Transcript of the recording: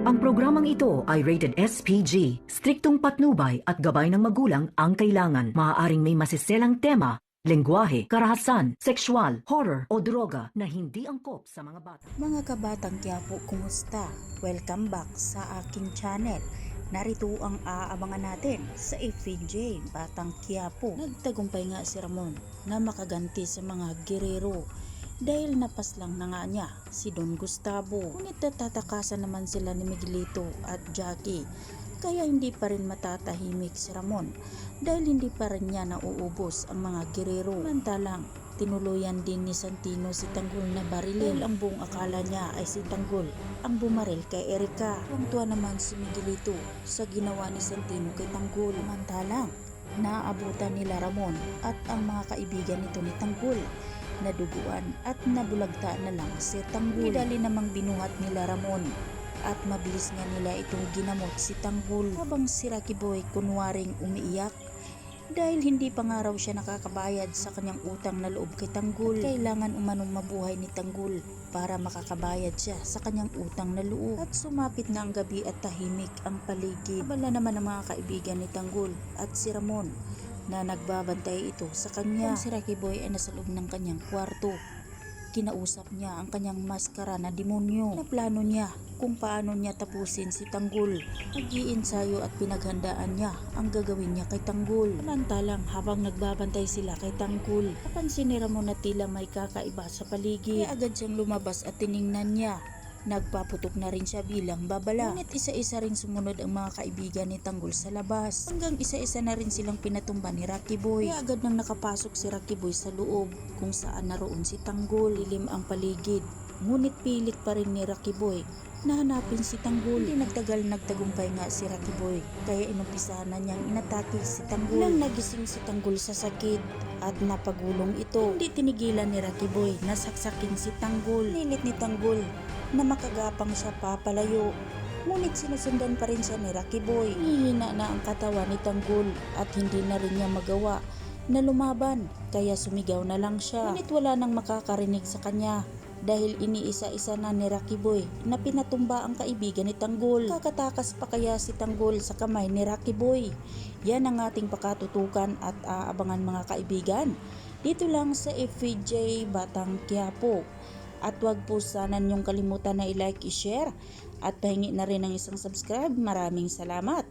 Ang programang ito ay rated SPG. Striktong patnubay at gabay ng magulang ang kailangan. Maaaring may masiselang tema, lengguwahe, karahasan, sexual, horror o droga na hindi angkop sa mga bata. Mga kabatang Quiapo, kumusta? Welcome back sa aking channel. Narito ang aabangan natin sa FVJ Batang Quiapo. Nagtagumpay nga si Ramon na makaganti sa mga gerero dahil napaslang na nga niya si Don Gustavo. Ngunit natatakasan naman sila ni Miguelito at Jackie, kaya hindi pa rin matatahimik si Ramon dahil hindi pa rin niya nauubos ang mga gerero. Mantalang tinuluyan din ni Santino si Tanggol na barilin. Ang buong akala niya ay si Tanggol ang bumaril kay Erica. Tuwang-tuwa naman si Miguelito sa ginawa ni Santino kay Tanggol. Mantalang naabutan nila Ramon at ang mga kaibigan nito ni Tanggol, naduguan at nabulagta na lang si Tanggol. Dali namang binuhat nila Ramon at mabilis nga nila itong ginamot si Tanggol, habang si Rocky Boy kunwaring umiiyak dahil hindi pa nga raw siya nakakabayad sa kanyang utang na loob kay Tanggol. Kailangan umanong mabuhay ni Tanggol para makakabayad siya sa kanyang utang na loob. At sumapit na ang gabi at tahimik ang paligid. Abala naman ang mga kaibigan ni Tanggol at si Ramon na nagbabantay ito sa kanya. Si Rocky Boy ay nasa loob ng kanyang kwarto. Kinausap niya ang kanyang maskara na demonyo. Naplano niya kung paano niya tapusin si Tanggol. Nag-iinsayo at pinaghandaan niya ang gagawin niya kay Tanggol. Samantalang habang nagbabantay sila kay Tanggol, napansin ni Ramon na tila may kakaiba sa paligid. Kaya agad siyang lumabas at tiningnan niya. Nagpaputok na rin siya bilang babala. Ngunit isa-isa rin sumunod ang mga kaibigan ni Tanggol sa labas. Hanggang isa-isa na rin silang pinatumba ni Rocky Boy. Kaya agad nang nakapasok si Rocky Boy sa loob kung saan naroon si Tanggol. Lilim ang paligid. Ngunit pilit pa rin ni Rocky Boy na hanapin si Tanggol. Hindi nagtagal nagtagumpay nga si Rocky Boy, kaya inumpisahan na niyang inatake si Tanggol. Nang nagising si Tanggol sa sakit at napagulong ito, hindi tinigilan ni Rocky Boy na saksakin si Tanggol. Nilit ni Tanggol na makagapang siya papalayo, ngunit sinusundan pa rin siya ni Rocky Boy. Hihina na ang katawan ni Tanggol at hindi na rin niya magawa na lumaban, kaya sumigaw na lang siya. Ngunit wala nang makakarinig sa kanya dahil iniisa-isa na ni Rocky Boy na pinatumba ang kaibigan ni Tanggol. Kakatakas pa kaya si Tanggol sa kamay ni Rocky Boy? Yan ang ating pakatutukan at aabangan, mga kaibigan, dito lang sa FVJ Batang Quiapo. At wag po sana niyong kalimutan na i-like, i-share at pahingi na rin ng isang subscribe. Maraming salamat!